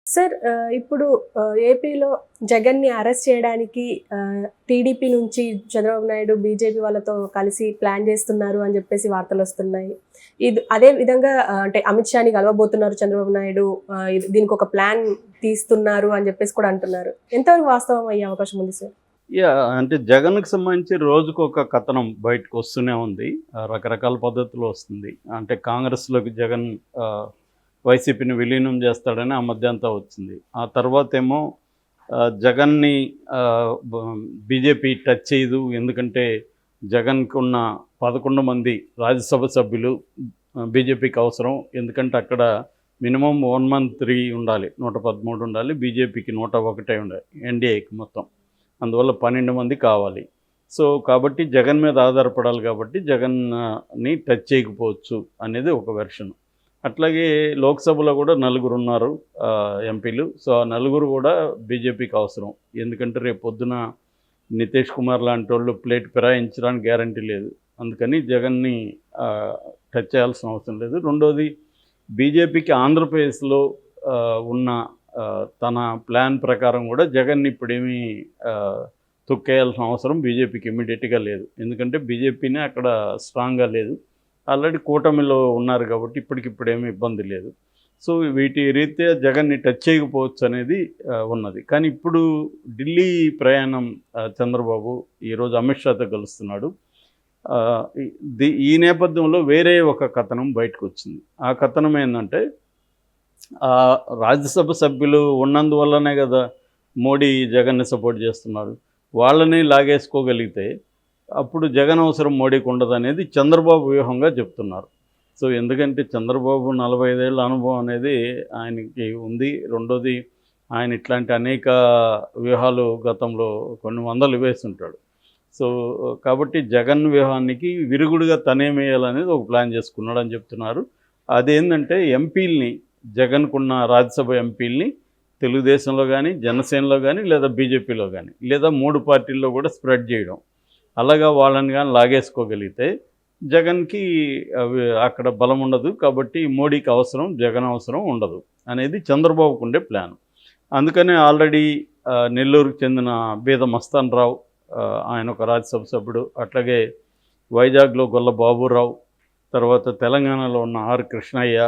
Sir ఇప్పుడు ఏపీలో జగన్‌ని అరెస్ట్ చేయడానికి టీడీపీ నుంచి చంద్రబాబు నాయుడు, బీజేపీ వాళ్ళతో కలిసి ప్లాన్ చేస్తున్నారు అని చెప్పేసి వార్తలొస్తున్నాయి. అదే విధంగా అంటే అమిత్ షాని కలవబోతున్నారు చంద్రబాబు నాయుడు. దీనికొక ప్లాన్ తీస్తున్నారు అని చెప్పేసి కూడా అంటున్నారు. ఎంతవరకు వాస్తవం అయ్యే అవకాశం ఉంది సార్? అంటే జగన్‌కి సంబంధించి రోజుకొక కథనం బయటకు వస్తూనే ఉంది. రకరకాల పద్ధతిలో వస్తుంది. అంటే కాంగ్రెస్‌లోకి జగన్ వైసీపీని విలీనం చేస్తాడని ఆ మధ్య అంతా వచ్చింది. ఆ తర్వాతేమో జగన్‌ని బీజేపీ టచ్ చేయదు. ఎందుకంటే జగన్‌కున్న 11 మంది రాజ్యసభ సభ్యులు బీజేపీకి అవసరం. ఎందుకంటే అక్కడ మినిమమ్ 113 ఉండాలి. 113 ఉండాలి. బీజేపీకి 101 ఉండాలి. ఎన్డీఏకి మొత్తం. అందువల్ల 12 మంది కావాలి. సో కాబట్టి జగన్ మీద ఆధారపడాలి కాబట్టి జగన్‌ని టచ్ చేయకపోవచ్చు అనేది ఒక వెర్షన్. అట్లాగే లోక్సభలో కూడా నలుగురు ఉన్నారు ఎంపీలు. సో ఆ నలుగురు కూడా బీజేపీకి అవసరం. ఎందుకంటే రేపు పొద్దున నితీష్ కుమార్ లాంటి వాళ్ళు ప్లేట్ ఫిరాయించడానికి గ్యారంటీ లేదు. అందుకని జగన్ని టచ్ చేయాల్సిన అవసరం లేదు. రెండోది, బీజేపీకి ఆంధ్రప్రదేశ్లో ఉన్న తన ప్లాన్ ప్రకారం కూడా జగన్ని ఇప్పుడేమీ తొక్కేయాల్సిన అవసరం బీజేపీకి ఇమ్మీడియట్గా లేదు. ఎందుకంటే బీజేపీనే అక్కడ స్ట్రాంగ్గా లేదు. ఆల్రెడీ కూటమిలో ఉన్నారు కాబట్టి ఇప్పటికిప్పుడేమీ ఇబ్బంది లేదు. సో వీటి రీత్యా జగన్ని టచ్ చేయకపోవచ్చు అనేది ఉన్నది. కానీ ఇప్పుడు ఢిల్లీ ప్రయాణం చంద్రబాబు ఈరోజు అమిత్ షాతో కలుస్తున్నాడు. ఈ నేపథ్యంలో వేరే ఒక కథనం బయటకు వచ్చింది. ఆ కథనం ఏంటంటే, రాజ్యసభ సభ్యులు ఉన్నందువల్లనే కదా మోడీ జగన్ని సపోర్ట్ చేస్తున్నారు. వాళ్ళని లాగేసుకోగలిగితే అప్పుడు జగన్ అవసరం మోడీకి ఉండదు అనేది చంద్రబాబు వ్యూహంగా చెప్తున్నారు. సో ఎందుకంటే చంద్రబాబు 45 ఏళ్ళ అనుభవం అనేది ఆయనకి ఉంది. రెండోది, ఆయన ఇట్లాంటి అనేక వ్యూహాలు గతంలో కొన్ని వందలు వేస్తుంటాడు. సో కాబట్టి జగన్ వ్యూహానికి విరుగుడుగా తనేమేయాలనేది ఒక ప్లాన్ చేసుకున్నాడు అని చెప్తున్నారు. అదేంటంటే ఎంపీల్ని, జగన్కున్న రాజ్యసభ ఎంపీల్ని తెలుగుదేశంలో కానీ, జనసేనలో కానీ, లేదా బీజేపీలో కానీ, లేదా 3 పార్టీల్లో కూడా స్ప్రెడ్ చేయడం. అలాగా వాళ్ళని కానీ లాగేసుకోగలిగితే జగన్కి అక్కడ బలం ఉండదు. కాబట్టి మోడీకి అవసరం, జగన్ అవసరం ఉండదు అనేది చంద్రబాబుకు ఉండే ప్లాన్. అందుకనే ఆల్రెడీ నెల్లూరుకు చెందిన బీద మస్తాన్ రావు, ఆయన ఒక రాజ్యసభ సభ్యుడు. అట్లాగే వైజాగ్లో గొల్ల బాబురావు, తర్వాత తెలంగాణలో ఉన్న ఆర్ కృష్ణయ్య,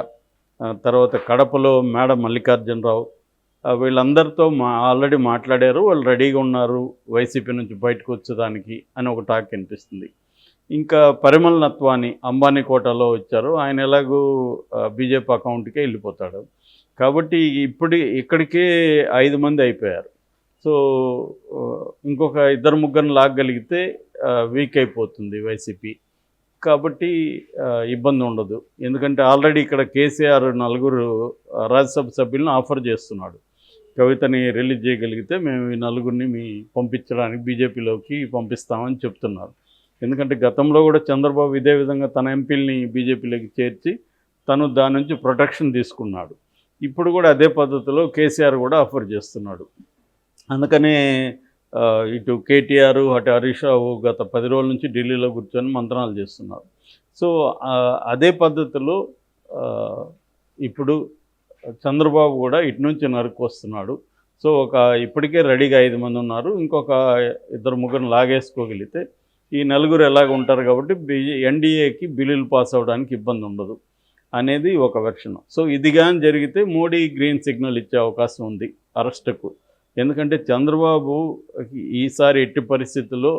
తర్వాత కడపలో మేడ మల్లికార్జునరావు, వీళ్ళందరితో ఆల్రెడీ మాట్లాడారు. వాళ్ళు రెడీగా ఉన్నారు వైసీపీ నుంచి బయటకు వచ్చేదానికి అని ఒక టాక్ కనిపిస్తుంది. ఇంకా పరిమళ్ నత్వాని అంబానీ కోటాలో వచ్చారు. ఆయన ఎలాగూ బీజేపీ అకౌంట్కే వెళ్ళిపోతాడు. కాబట్టి ఇక్కడికే 5 మంది అయిపోయారు. సో ఇంకొక 2-3 లాగగలిగితే వీక్ అయిపోతుంది వైసీపీ. కాబట్టి ఇబ్బంది ఉండదు. ఎందుకంటే ఆల్రెడీ ఇక్కడ కేసీఆర్ 4 రాజ్యసభ సభ్యులను ఆఫర్ చేస్తున్నాడు. కవితని రిలీజ్ చేయగలిగితే మేము ఈ 4 పంపించడానికి బీజేపీలోకి పంపిస్తామని చెప్తున్నారు. ఎందుకంటే గతంలో కూడా చంద్రబాబు ఇదే విధంగా తన ఎంపీలని బీజేపీలోకి చేర్చి తను దాని నుంచి ప్రొటెక్షన్ తీసుకున్నాడు. ఇప్పుడు కూడా అదే పద్ధతిలో కేసీఆర్ కూడా ఆఫర్ చేస్తున్నాడు. అందుకనే ఇటు కేటీఆర్, అటు హరీష్ రావు గత 10 రోజుల నుంచి ఢిల్లీలో కూర్చొని మంత్రాలు చేస్తున్నారు. సో అదే పద్ధతిలో ఇప్పుడు చంద్రబాబు కూడా ఇటు నుంచి నరుకొస్తున్నాడు. సో ఇప్పటికే రెడీగా 5 మంది ఉన్నారు. ఇంకొక 2-3 లాగేసుకోగలిగితే ఈ 4 ఎలాగ ఉంటారు కాబట్టి ఎన్డీఏకి బిల్లులు పాస్ అవ్వడానికి ఇబ్బంది ఉండదు అనేది ఒక వెర్షన్. సో ఇది కానీ జరిగితే మోడీ గ్రీన్ సిగ్నల్ ఇచ్చే అవకాశం ఉంది అరెస్టుకు. ఎందుకంటే చంద్రబాబు ఈసారి ఎట్టి పరిస్థితుల్లో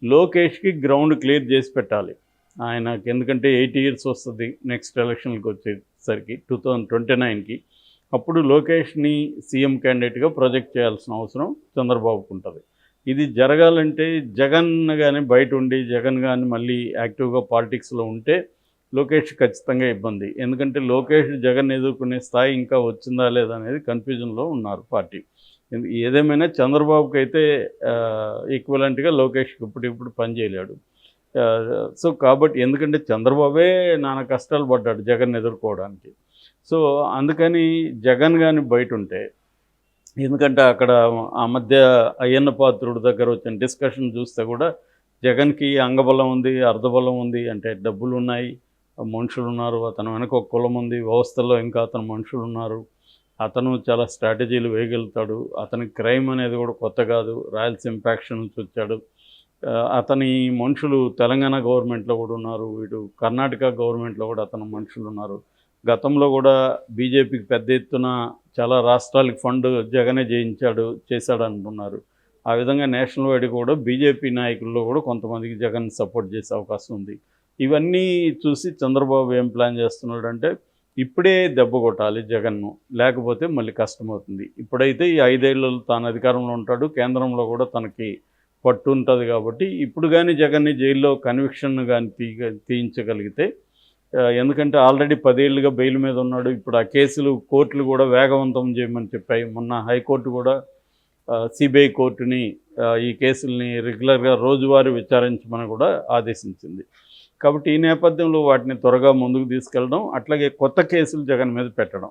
లోకేష్కి గ్రౌండ్ క్లియర్ చేసి పెట్టాలి ఆయనకి. ఎందుకంటే 80 years వస్తుంది నెక్స్ట్ ఎలక్షన్కి వచ్చేసరికి 2029కి. అప్పుడు లోకేష్ని సీఎం క్యాండిడేట్గా ప్రొజెక్ట్ చేయాల్సిన అవసరం చంద్రబాబుకు ఉంటుంది. ఇది జరగాలంటే జగన్ కానీ బయట ఉండి, జగన్ కానీ మళ్ళీ యాక్టివ్గా పాలిటిక్స్లో ఉంటే లోకేష్ ఖచ్చితంగా ఇబ్బంది. ఎందుకంటే లోకేష్ జగన్ ఎదుర్కొనే స్థాయి ఇంకా వచ్చిందా లేదా అనేది కన్ఫ్యూజన్లో ఉన్నారు పార్టీ. ఏదేమైనా చంద్రబాబుకి అయితే ఈక్వలెంట్గా లోకేష్కి ఇప్పుడు పనిచేయలేడు. సో కాబట్టి ఎందుకంటే చంద్రబాబే నానా కష్టాలు పడ్డాడు జగన్ ఎదుర్కోవడానికి. సో అందుకని జగన్ కానీ బయట ఉంటే, ఎందుకంటే అక్కడ ఆ మధ్య అయ్యన్న పాత్రుడి దగ్గర వచ్చిన డిస్కషన్ చూస్తే కూడా జగన్కి అంగబలం ఉంది, అర్ధబలం ఉంది. అంటే డబ్బులు ఉన్నాయి, మనుషులు ఉన్నారు, అతను వెనక ఒక కులం ఉంది, వ్యవస్థలో ఇంకా అతను మనుషులు ఉన్నారు. అతను చాలా స్ట్రాటజీలు వేయగలుగుతాడు. అతనికి క్రైమ్ అనేది కూడా కొత్త కాదు. రాయలసీమ ఫ్యాక్షన్ నుంచి వచ్చాడు. అతని మనుషులు తెలంగాణ గవర్నమెంట్లో కూడా ఉన్నారు. ఇటు కర్ణాటక గవర్నమెంట్లో కూడా అతని మనుషులు ఉన్నారు. గతంలో కూడా బీజేపీకి పెద్ద ఎత్తున చాలా రాష్ట్రాలకు ఫండ్ జగనే చేశాడు అంటున్నారు. ఆ విధంగా నేషనల్ వైడ్ కూడా బీజేపీ నాయకుల్లో కూడా కొంతమందికి జగన్ సపోర్ట్ చేసే అవకాశం ఉంది. ఇవన్నీ చూసి చంద్రబాబు ఏం ప్లాన్ చేస్తున్నాడంటే ఇప్పుడే దెబ్బ కొట్టాలి జగన్ను, లేకపోతే మళ్ళీ కష్టమవుతుంది. ఇప్పుడైతే ఈ 5 ఏళ్ళు తాను అధికారంలో ఉంటాడు, కేంద్రంలో కూడా తనకి పట్టు ఉంటుంది కాబట్టి ఇప్పుడు కానీ జగన్ని జైల్లో కన్విక్షన్ కానీ తీయించగలిగితే, ఎందుకంటే ఆల్రెడీ 10 ఏళ్ళుగా బెయిల్ మీద ఉన్నాడు. ఇప్పుడు ఆ కేసులు కోర్టులు కూడా వేగవంతం చేయమని చెప్పాయి. మొన్న హైకోర్టు కూడా సిబిఐ కోర్టుని ఈ కేసుల్ని రెగ్యులర్గా రోజువారీ విచారించమని కూడా ఆదేశించింది. కాబట్టి ఈ నేపథ్యంలో వాటిని త్వరగా ముందుకు తీసుకెళ్ళడం, అట్లాగే కొత్త కేసులు జగన్ మీద పెట్టడం,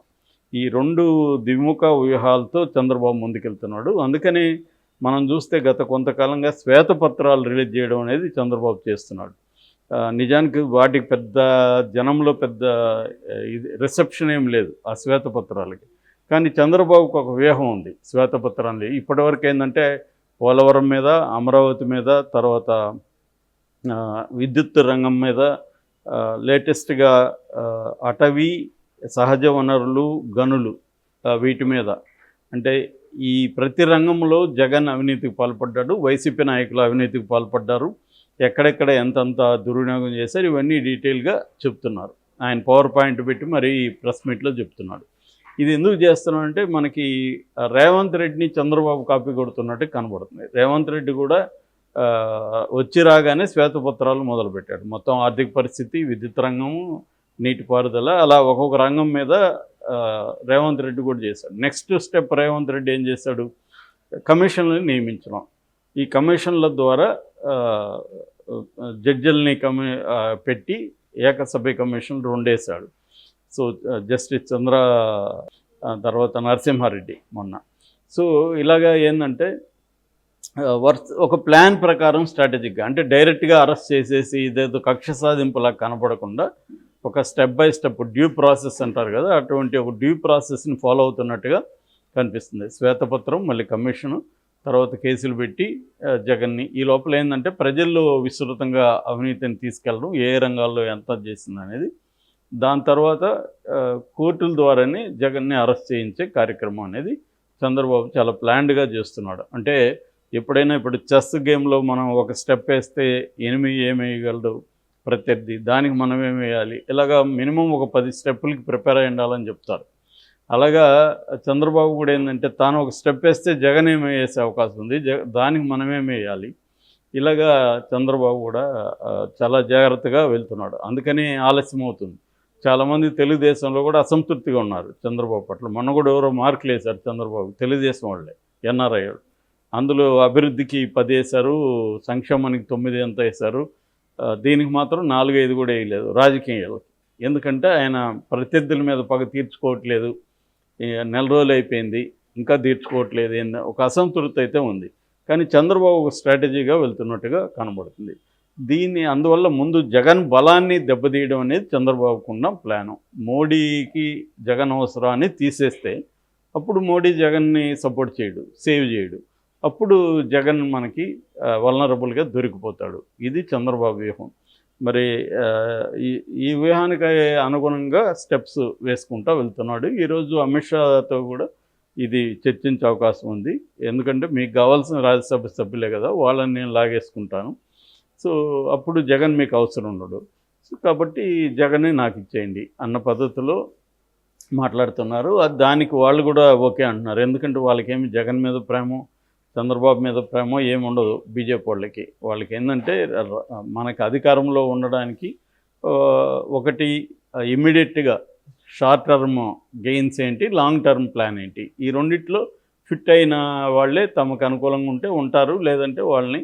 ఈ 2 ద్విముఖ వ్యూహాలతో చంద్రబాబు ముందుకెళ్తున్నాడు. అందుకని మనం చూస్తే గత కొంతకాలంగా శ్వేతపత్రాలు రిలీజ్ చేయడం అనేది చంద్రబాబు చేస్తున్నాడు. నిజానికి వాటికి పెద్ద జనంలో పెద్ద రిసెప్షన్ ఏం లేదు ఆ శ్వేతపత్రాలకి. కానీ చంద్రబాబుకు ఒక వ్యూహం ఉంది శ్వేతపత్రాన్ని. ఇప్పటివరకు ఏంటంటే పోలవరం మీద, అమరావతి మీద, తర్వాత విద్యుత్ రంగం మీద, లేటెస్ట్గా అటవీ, సహజ వనరులు, గనులు, వీటి మీద, అంటే ఈ ప్రతి రంగంలో జగన్ అవినీతికి పాల్పడ్డాడు, వైసీపీ నాయకులు అవినీతికి పాల్పడ్డారు, ఎక్కడెక్కడ ఎంతంత దుర్వినియోగం చేశారు, ఇవన్నీ డీటెయిల్గా చెప్తున్నారు. ఆయన పవర్ పాయింట్ పెట్టి మరీ ప్రెస్ మీట్లో చెప్తున్నాడు. ఇది ఎందుకు చేస్తున్నాడంటే మనకి రేవంత్ రెడ్డిని చంద్రబాబు కాపీ కొడుతున్నట్టు కనబడుతుంది. రేవంత్ రెడ్డి కూడా వచ్చి రాగానే శ్వేతపత్రాలు మొదలుపెట్టాడు. మొత్తం ఆర్థిక పరిస్థితి, విద్యుత్ రంగము, నీటిపారుదల, అలా ఒక్కొక్క రంగం మీద రేవంత్ రెడ్డి కూడా చేశాడు. నెక్స్ట్ స్టెప్ రేవంత్ రెడ్డి ఏం చేశాడు, కమిషన్లను నియమించడం. ఈ కమిషన్ల ద్వారా జడ్జిల్ని పెట్టి ఏకసభ్య కమిషన్లు 2 వేశాడు. సో జస్టిస్ చంద్ర, తర్వాత నరసింహారెడ్డి మొన్న. సో ఇలాగా ఏంటంటే ఒక ప్లాన్ ప్రకారం స్ట్రాటజిక్గా, అంటే డైరెక్ట్గా అరెస్ట్ చేసేసి ఇదేదో కక్ష సాధింపులా కనపడకుండా ఒక step by step due process అంటారు కదా, అటువంటి ఒక డ్యూ ప్రాసెస్ని ఫాలో అవుతున్నట్టుగా కనిపిస్తుంది. శ్వేతపత్రం, మళ్ళీ కమిషను, తర్వాత కేసులు పెట్టి జగన్ని. ఈ లోపల ఏంటంటే ప్రజల్లో విస్తృతంగా అవినీతిని తీసుకెళ్ళడం, ఏ రంగాల్లో ఎంత చేసింది అనేది, దాని తర్వాత కోర్టుల ద్వారానే జగన్ని అరెస్ట్ చేయించే కార్యక్రమం అనేది చంద్రబాబు చాలా ప్లాన్డ్గా చేస్తున్నాడు. అంటే ఎప్పుడైనా ఇప్పుడు చెస్ గేమ్లో మనం ఒక స్టెప్ వేస్తే ఎనిమిది ఏమేయగలడు ప్రత్యర్థి, దానికి మనం ఏం వేయాలి, ఇలాగా మినిమం ఒక 10 స్టెప్పులకి ప్రిపేర్ అయి ఉండాలని చెప్తారు. అలాగా చంద్రబాబు కూడా ఏంటంటే తాను ఒక స్టెప్ వేస్తే జగన్ ఏమి వేసే అవకాశం ఉంది, దానికి మనమేం వేయాలి, ఇలాగా చంద్రబాబు కూడా చాలా జాగ్రత్తగా వెళ్తున్నాడు. అందుకని ఆలస్యం అవుతుంది. చాలామంది తెలుగుదేశంలో కూడా అసంతృప్తిగా ఉన్నారు చంద్రబాబు పట్ల. మొన్న కూడా ఎవరో మార్కులు వేశారు చంద్రబాబు, తెలుగుదేశం వాళ్ళే, ఎన్ఆర్ఐ. అందులో అభివృద్ధికి 10 వేశారు, సంక్షేమానికి 9 ఎంత వేశారు, దీనికి మాత్రం 4-5 కూడా వేయలేదు రాజకీయాలకు. ఎందుకంటే ఆయన ప్రత్యర్థుల మీద పగ తీర్చుకోవట్లేదు, నెల రోజులు అయిపోయింది ఇంకా తీర్చుకోవట్లేదు, ఒక అసంతృప్తి అయితే ఉంది. కానీ చంద్రబాబు ఒక స్ట్రాటజీగా వెళ్తున్నట్టుగా కనబడుతుంది. అందువల్ల ముందు జగన్ బలాన్ని దెబ్బతీయడం అనేది చంద్రబాబుకున్న ప్లాను. మోడీకి జగన్ అవసరాన్ని తీసేస్తే అప్పుడు మోడీ జగన్ని సపోర్ట్ చేయడు, సేవ్ చేయడు, అప్పుడు జగన్ మనకి వల్నరబుల్గా దొరికిపోతాడు. ఇది చంద్రబాబు వ్యూహం. మరి ఈ వ్యూహానికి అనుగుణంగా స్టెప్స్ వేసుకుంటూ వెళ్తున్నాడు. ఈరోజు అమిత్ షాతో కూడా ఇది చర్చించే అవకాశం ఉంది. ఎందుకంటే మీకు కావాల్సిన రాజ్యసభ సభ్యులే కదా, వాళ్ళని నేను లాగేసుకుంటాను, సో అప్పుడు జగన్ మీకు అవసరం ఉండడు, సో కాబట్టి జగన్ని నాకు ఇచ్చేయండి అన్న పద్ధతిలో మాట్లాడుతున్నారు. దానికి వాళ్ళు కూడా ఓకే అంటున్నారు. ఎందుకంటే వాళ్ళకేమి జగన్ మీద ప్రేమో చంద్రబాబు మీద ప్రేమో ఏమి ఉండదు బీజేపీ వాళ్ళకి ఏంటంటే మనకి అధికారంలో ఉండడానికి ఒకటి ఇమ్మీడియట్గా షార్ట్ టర్మ్ గెయిన్స్ ఏంటి, లాంగ్ టర్మ్ ప్లాన్ ఏంటి, ఈ రెండిట్లో ఫిట్ అయిన వాళ్ళే తమకు అనుకూలంగా ఉంటే ఉంటారు, లేదంటే వాళ్ళని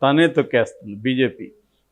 తనే తొక్కేస్తుంది బీజేపీ.